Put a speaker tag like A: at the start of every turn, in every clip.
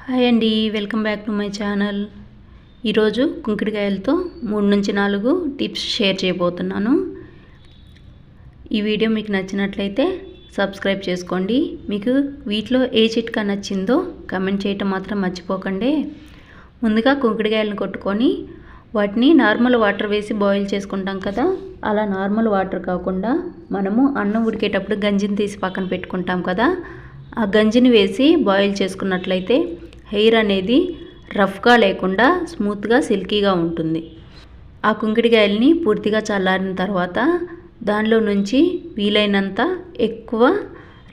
A: Hi అండి, welcome back to my channel. ఈరోజు కుంకుడికాయలతో 3 నుంచి 4 టిప్స్ షేర్ చేయబోతున్నాను. ఈ వీడియో మీకు నచ్చినట్లయితే సబ్స్క్రైబ్ చేసుకోండి. మీకు వీటిలో ఏ చిట్కా నచ్చిందో కామెంట్ చేయటం మాత్రం మర్చిపోకండి. ముందుగా కుంకుడికాయలను కొట్టుకొని వాటిని నార్మల్ వాటర్ వేసి బాయిల్ చేసుకుంటాం కదా, అలా నార్మల్ వాటర్ కాకుండా మనము అన్నం ఉడికేటప్పుడు గంజిని తీసి పక్కన పెట్టుకుంటాం కదా, ఆ గంజిని వేసి బాయిల్ చేసుకున్నట్లయితే హెయిర్ అనేది రఫ్గా లేకుండా స్మూత్గా సిల్కీగా ఉంటుంది. ఆ కుంకుడికాయల్ని పూర్తిగా చల్లారిన తర్వాత దానిలో నుంచి వీలైనంత ఎక్కువ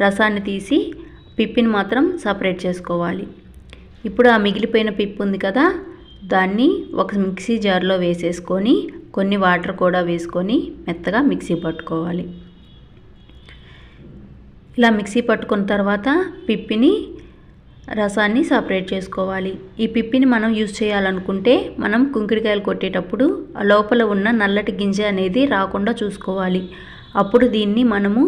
A: రసాన్ని తీసి పిప్పిని మాత్రం సపరేట్ చేసుకోవాలి. ఇప్పుడు ఆ మిగిలిపోయిన పిప్పు ఉంది కదా, దాన్ని ఒక మిక్సీ జార్లో వేసేసుకొని కొన్ని వాటర్ కూడా వేసుకొని మెత్తగా మిక్సీ పట్టుకోవాలి. ఇలా మిక్సీ పట్టుకున్న తర్వాత పిప్పిని రసాన్ని సపరేట్ చేసుకోవాలి. ఈ పిప్పిని మనం యూజ్ చేయాలనుకుంటే మనం కుంకుడికాయలు కొట్టేటప్పుడు ఆ లోపల ఉన్న నల్లటి గింజ అనేది రాకుండా చూసుకోవాలి. అప్పుడు దీన్ని మనము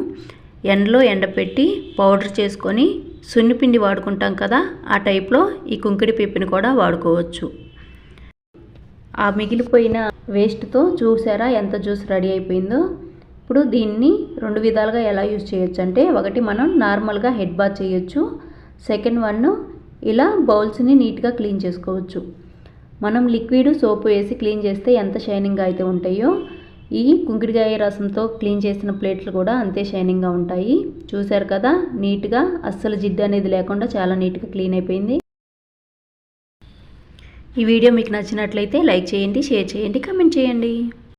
A: ఎండలో ఎండపెట్టి పౌడర్ చేసుకొని సున్నిపిండి వాడుకుంటాం కదా, ఆ టైప్లో ఈ కుంకుడి పిప్పిని కూడా వాడుకోవచ్చు. ఆ మిగిలిపోయిన వేస్ట్తో చూసారా ఎంత జ్యూస్ రెడీ అయిపోయిందో. ఇప్పుడు దీన్ని 2 విధాలుగా ఎలా యూజ్ చేయొచ్చు అంటే, ఒకటి మనం నార్మల్గా హెడ్ బాత్ చేయొచ్చు, సెకండ్ వన్ ఇలా బౌల్స్ని నీట్గా క్లీన్ చేసుకోవచ్చు. మనం లిక్విడ్ సోపు వేసి క్లీన్ చేస్తే ఎంత షైనింగ్గా అయితే ఉంటాయో, ఈ కుంకుడికాయ రసంతో క్లీన్ చేసిన ప్లేట్లు కూడా అంతే షైనింగ్గా ఉంటాయి. చూశారు కదా, నీట్గా అస్సలు జిడ్డు అనేది లేకుండా చాలా నీట్గా క్లీన్ అయిపోయింది. ఈ వీడియో మీకు నచ్చినట్లయితే లైక్ చేయండి, షేర్ చేయండి, కామెంట్ చేయండి.